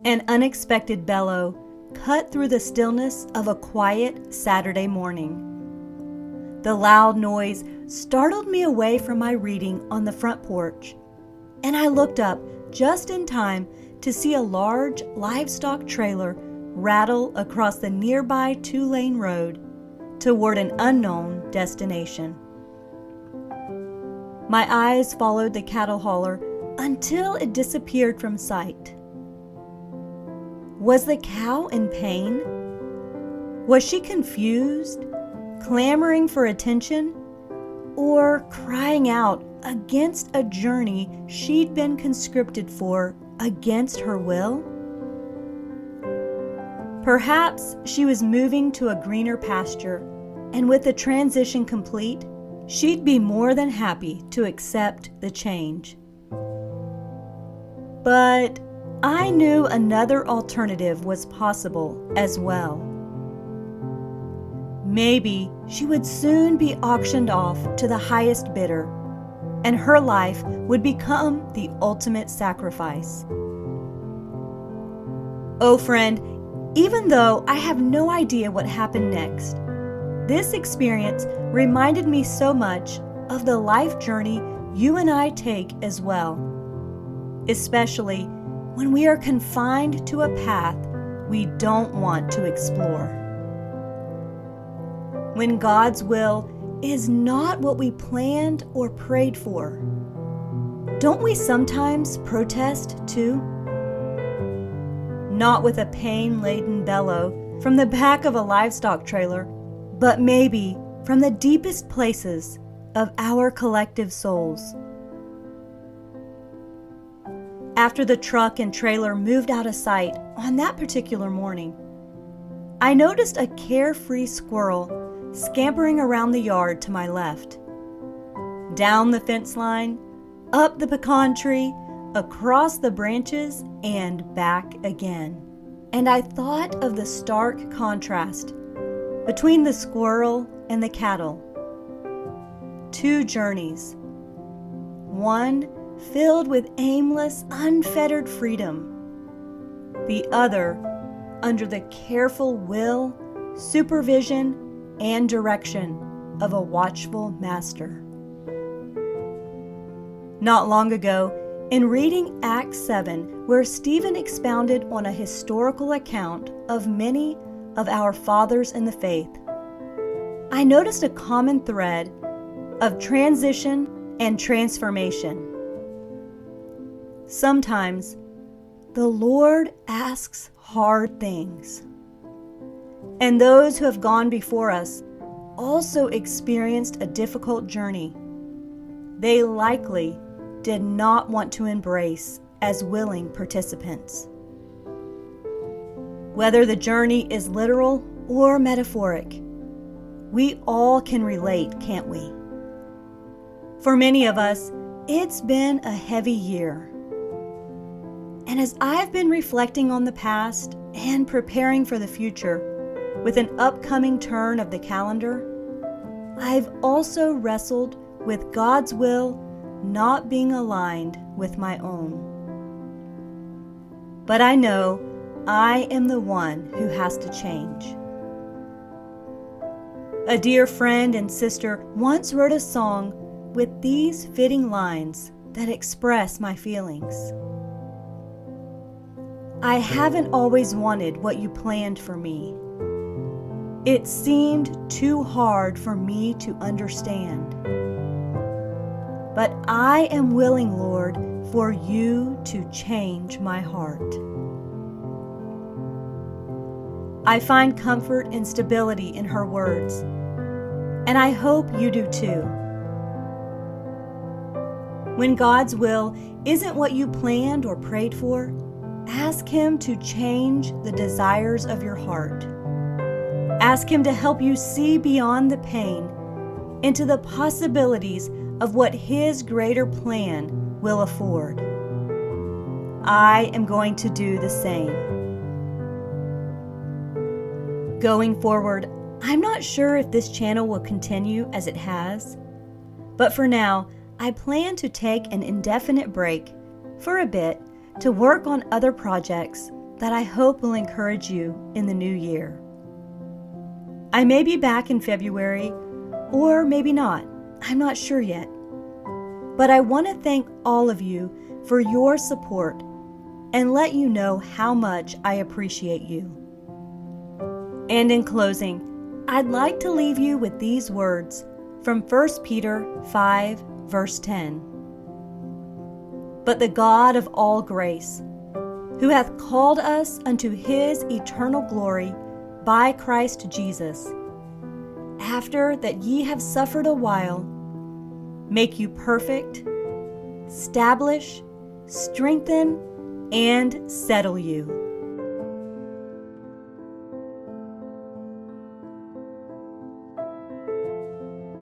An unexpected bellow cut through the stillness of a quiet Saturday morning. The loud noise startled me away from my reading on the front porch, and I looked up just in time to see a large livestock trailer rattle across the nearby two-lane road toward an unknown destination. My eyes followed the cattle hauler until it disappeared from sight. Was the cow in pain? Was she confused, clamoring for attention, or crying out against a journey she'd been conscripted for against her will? Perhaps she was moving to a greener pasture, and with the transition complete, she'd be more than happy to accept the change. But I knew another alternative was possible as well. Maybe she would soon be auctioned off to the highest bidder, and her life would become the ultimate sacrifice. Oh, friend, even though I have no idea what happened next, this experience reminded me so much of the life journey you and I take as well, especially when we are confined to a path we don't want to explore. When God's will is not what we planned or prayed for, don't we sometimes protest too? Not with a pain-laden bellow from the back of a livestock trailer, but maybe from the deepest places of our collective souls. After the truck and trailer moved out of sight on that particular morning, I noticed a carefree squirrel scampering around the yard to my left. Down the fence line, up the pecan tree, across the branches, and back again. And I thought of the stark contrast between the squirrel and the cattle. Two journeys. One filled with aimless, unfettered freedom. The other under the careful will, supervision, and direction of a watchful master. Not long ago, in reading Acts 7, where Stephen expounded on a historical account of many of our fathers in the faith, I noticed a common thread of transition and transformation. Sometimes, the Lord asks hard things. And those who have gone before us also experienced a difficult journey. They likely did not want to embrace as willing participants. Whether the journey is literal or metaphoric, we all can relate, can't we? For many of us, it's been a heavy year. And as I've been reflecting on the past and preparing for the future with an upcoming turn of the calendar, I've also wrestled with God's will not being aligned with my own. But I know I am the one who has to change. A dear friend and sister once wrote a song with these fitting lines that express my feelings. I haven't always wanted what you planned for me. It seemed too hard for me to understand. But I am willing, Lord, for you to change my heart. I find comfort and stability in her words, and I hope you do too. When God's will isn't what you planned or prayed for, ask Him to change the desires of your heart. Ask Him to help you see beyond the pain into the possibilities of what His greater plan will afford. I am going to do the same. Going forward, I'm not sure if this channel will continue as it has, but for now, I plan to take an indefinite break for a bit to work on other projects that I hope will encourage you in the new year. I may be back in February, or maybe not. I'm not sure yet. But I want to thank all of you for your support and let you know how much I appreciate you. And in closing, I'd like to leave you with these words from 1 Peter 5, verse 10. But the God of all grace, who hath called us unto his eternal glory by Christ Jesus, after that ye have suffered a while, make you perfect, establish, strengthen, and settle you.